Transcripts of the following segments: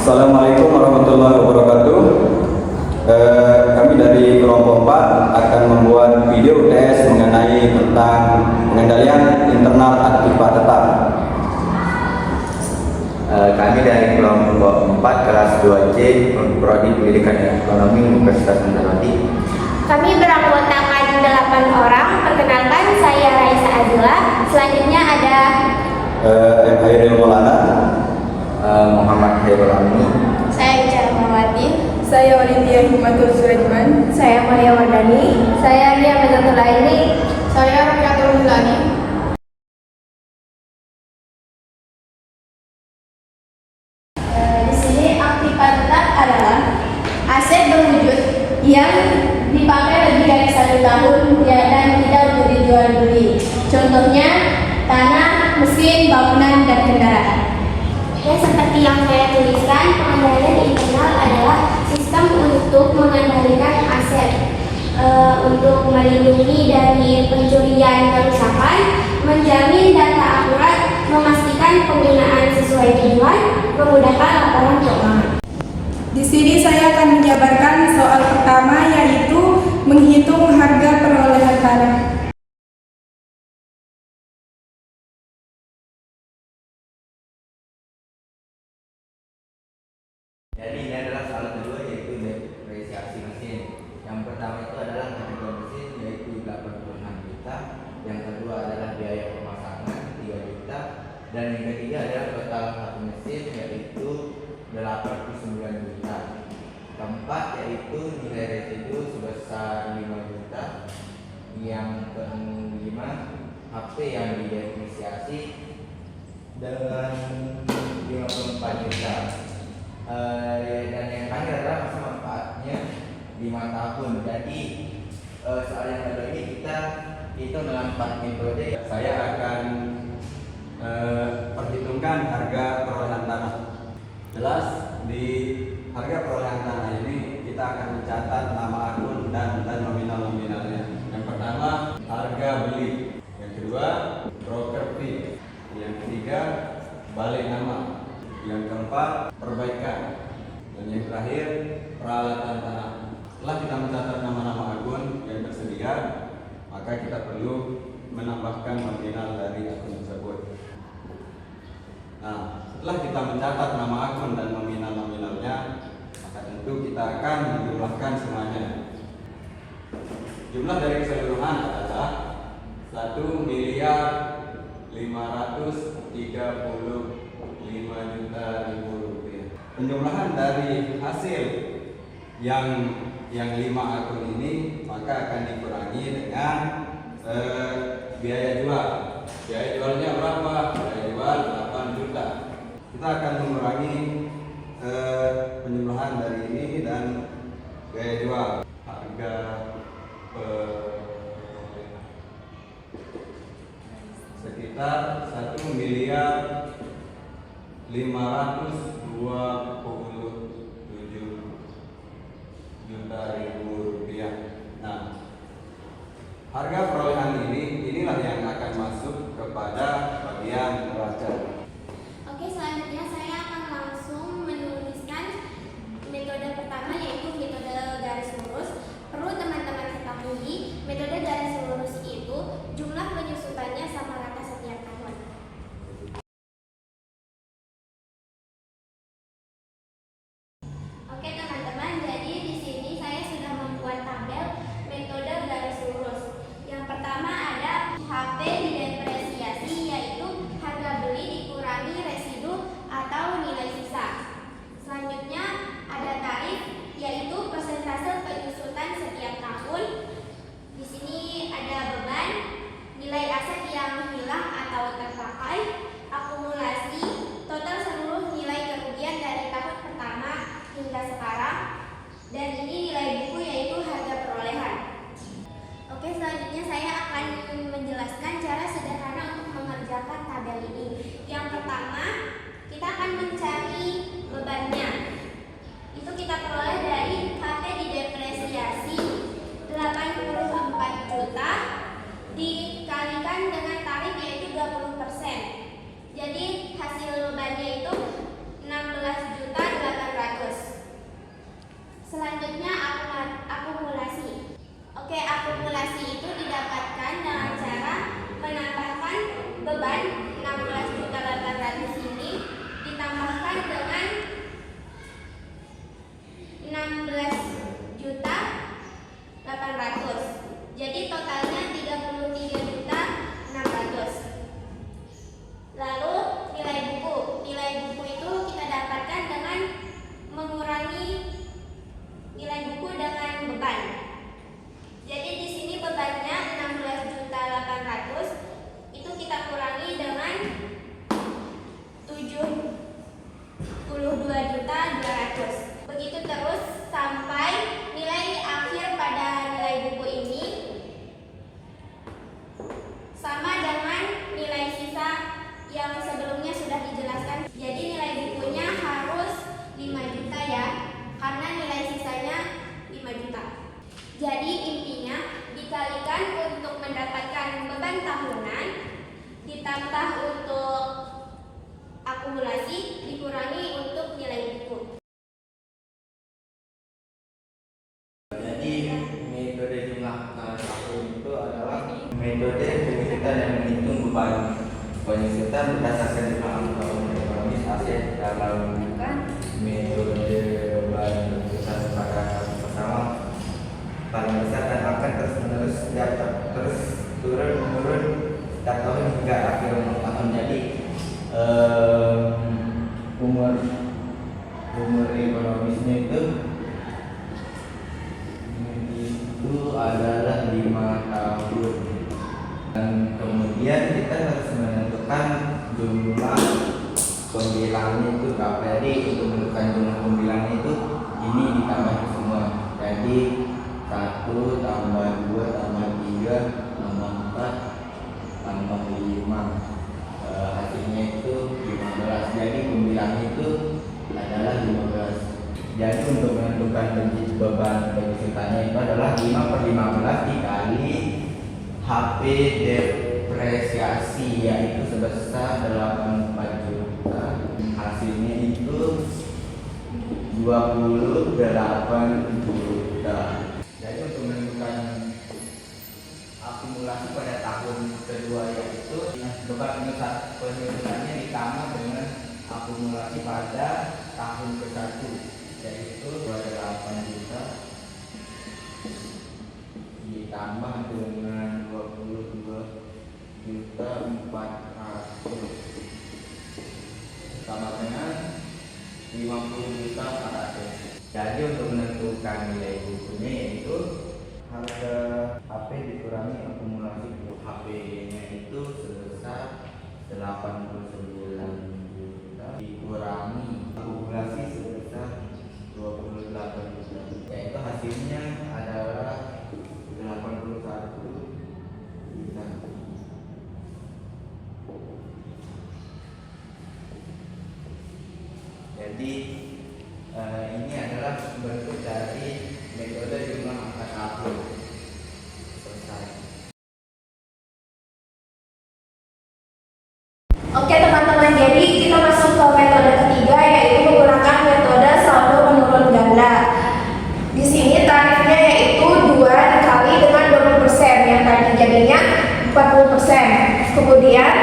Assalamualaikum warahmatullahi wabarakatuh. Kami dari kelompok 4 akan membuat video tes mengenai tentang pengendalian internal aktiva tetap. Kami dari kelompok 4 kelas 2C Prodi Pendidikan Ekonomi Universitas Andalusi. Kami beranggotakan 8 orang. Perkenalkan, saya Raisa Azila. Selanjutnya ada M. Hairil Maulana, Muhammad Hairul Amni. saya Ica Mawati. Saya Olivia Himatul Surajman. Saya Maria Wardani. Saya Ria Mezatul Aini. Saya Rukiatul Hilani. Di sini aktiva tetap adalah aset berwujud yang dipakai lebih dari 1 tahun dan tidak untuk dijual beli. Contohnya tanah, mesin, bangunan, dan kendaraan. Ya, seperti yang saya tuliskan, pengendalian internal adalah sistem untuk mengendalikan aset, untuk melindungi dari pencurian kerusakan, menjamin data akurat, memastikan penggunaan sesuai tujuan, memudahkan laporan keuangan. Di sini saya akan menjabarkan soal pertama, yaitu menghitung harga perolehan tanah. Jadi ini adalah soal kedua, yaitu depresiasi mesin. Yang pertama itu adalah harga mesin, yaitu 86 juta. Yang kedua adalah biaya pemasangan 3 juta. Dan yang ketiga adalah total satu mesin, yaitu 89 juta. Keempat yaitu nilai residu sebesar 5 juta. Yang kelima HP yang didepresiasi dengan 54 juta. Dan yang terakhir adalah masa manfaatnya 5 tahun. Jadi soal yang kedua ini kita hitung dengan 4 metode. saya akan perhitungkan harga perolehan tanah. Jelas di harga perolehan tanah ini kita akan mencatat nama akun dan nominal-nominalnya. Yang pertama, harga beli. Yang kedua, broker fee. Yang ketiga, balik nama. Yang keempat, perbaikan. Dan yang terakhir, peralatan tanah. Setelah kita mencatat nama-nama akun yang tersedia, maka kita perlu menambahkan nominal dari akun tersebut. Nah, setelah kita mencatat nama akun dan nominal-nominalnya, maka tentu kita akan menjumlahkan semuanya. Jumlah dari keseluruhan adalah 1.535.000 rupiah. Penjumlahan dari hasil yang 5 akun ini maka akan dikurangi dengan biaya jual. Biaya jualnya berapa? Biaya jual 8 juta. Kita akan mengurangi penjumlahan dari ini dan biaya jual. Harga sekitar 1.527.000 rupiah. Nah, harga perolehan inilah yang akan masuk kepada bagian neraca. Oke, selanjutnya saya akan langsung menuliskan metode pertama, yaitu metode garis lurus. Perlu teman-teman ketahui, metode garis lurus itu jumlah penyusutannya sama rata setiap tahun. pemerintah berdasarkan pengalaman ekonomi ASEAN dalam metode bahan besar pada pertama paling besar dan akan terus menerus terus turun menurun setiap tahun hingga akhir tahun. Jadi umur ekonomisnya itu adalah 5 tahun, dan kemudian kita harus menentukan jumlah pembilangnya itu berapa. Jadi untuk menentukan jumlah pembilangnya itu ini ditambah semua, jadi 1 tambah 2 tambah 3 tambah 4 tambah 5, hasilnya itu 15. Jadi pembilangnya itu adalah 15. Jadi untuk menentukan beban kesulitannya itu adalah 5/15 dikali HP depresiasi, yaitu sebesar 84 juta. Hasilnya itu 28 juta. Jadi untuk menentukan akumulasi pada tahun kedua, yaitu beban penyusutannya ditambah dengan akumulasi pada tahun ke-1, yaitu 28 juta ditambah dengan 22.400 sama dengan 50.400. Jadi untuk menentukan nilai bukunya yaitu harga HP dikurangi akumulasi HP-nya itu sebesar 89 juta dikurangi akumulasi sebesar 28 juta, yaitu hasilnya adalah 81 juta. Jadi ini adalah bentuk dari metode jumlah angka tahun. Selesai. Oke teman-teman, jadi kita masuk ke metode ketiga, yaitu menggunakan metode saldo menurun ganda. Di sini tarifnya yaitu 2 dikali dengan 20%, yang tadi jadinya 40%. Kemudian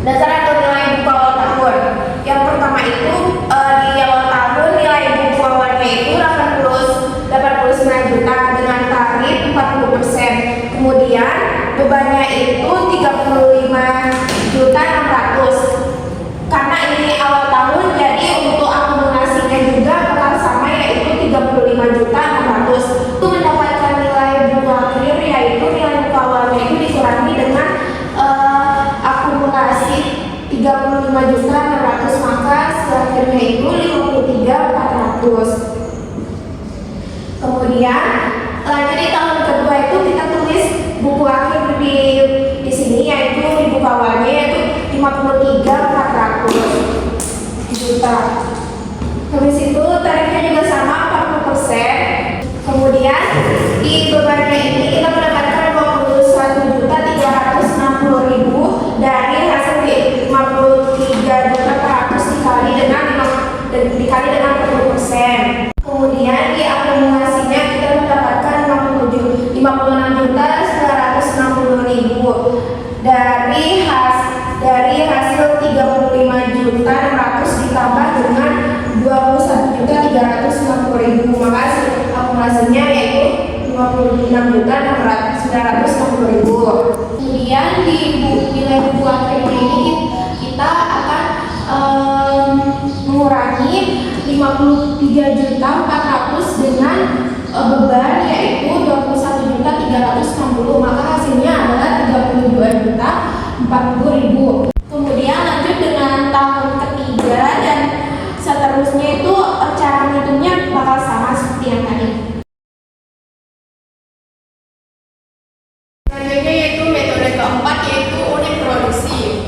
dasar atau nilai buku awal tahun. Yang pertama itu di awal tahun nilai buku awalnya itu 89 juta dengan tarif 40%. Kemudian bebannya itu 35.600. Karena ini awal tahun, jadi untuk akumulasinya juga bakal sama, yaitu 35.600. Untuk mendapatkan nilai buku akhir, yaitu nilai buku awalnya itu dikurangi dengan akumulasi 35.600, maka akhirnya itu 53.400. Kemudian lanjut di tahun kedua itu kita tulis buku akhir di sini, yaitu di buku awalnya yaitu 53.400 juta. Habis itu tarifnya juga sama 40%. Kemudian di bebannya ini kita mendapatkan 21.360.000 dari hasil 53.400 dikali dengan 40%. Kemudian di akumulasinya kita mendapatkan 56.960.000 dari hasil 35.600 ditambah dengan 21.360.000, maka akumulasinya yaitu 56.960.000. Kemudian di nilai buku akhirnya ini kita akan mengurangi 53.400 dengan beban yaitu 21.360, maka hasilnya adalah 32.040.000. Kemudian lanjut dengan tahun ketiga dan seterusnya itu cara menghitungnya bakal sama seperti yang tadi. Selanjutnya yaitu metode keempat, yaitu unit produksi.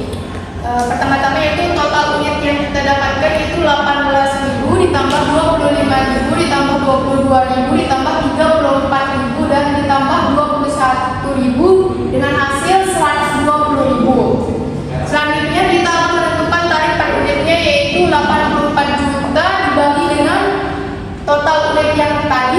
Pertama-tama yaitu total unit yang kita dapatkan itu 18.000 ditambah 25.000 ditambah 22.000 ditambah 34.000 dan ditambah 21.000 dengan hasil 120.000. Selanjutnya kita akan menentukan tarif per unitnya yaitu 84 juta dibagi dengan total unit yang tadi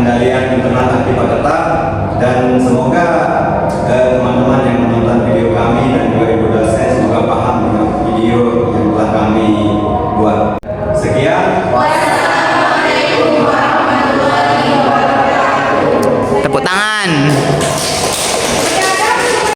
pengendalian internal Aktiva ketat, dan semoga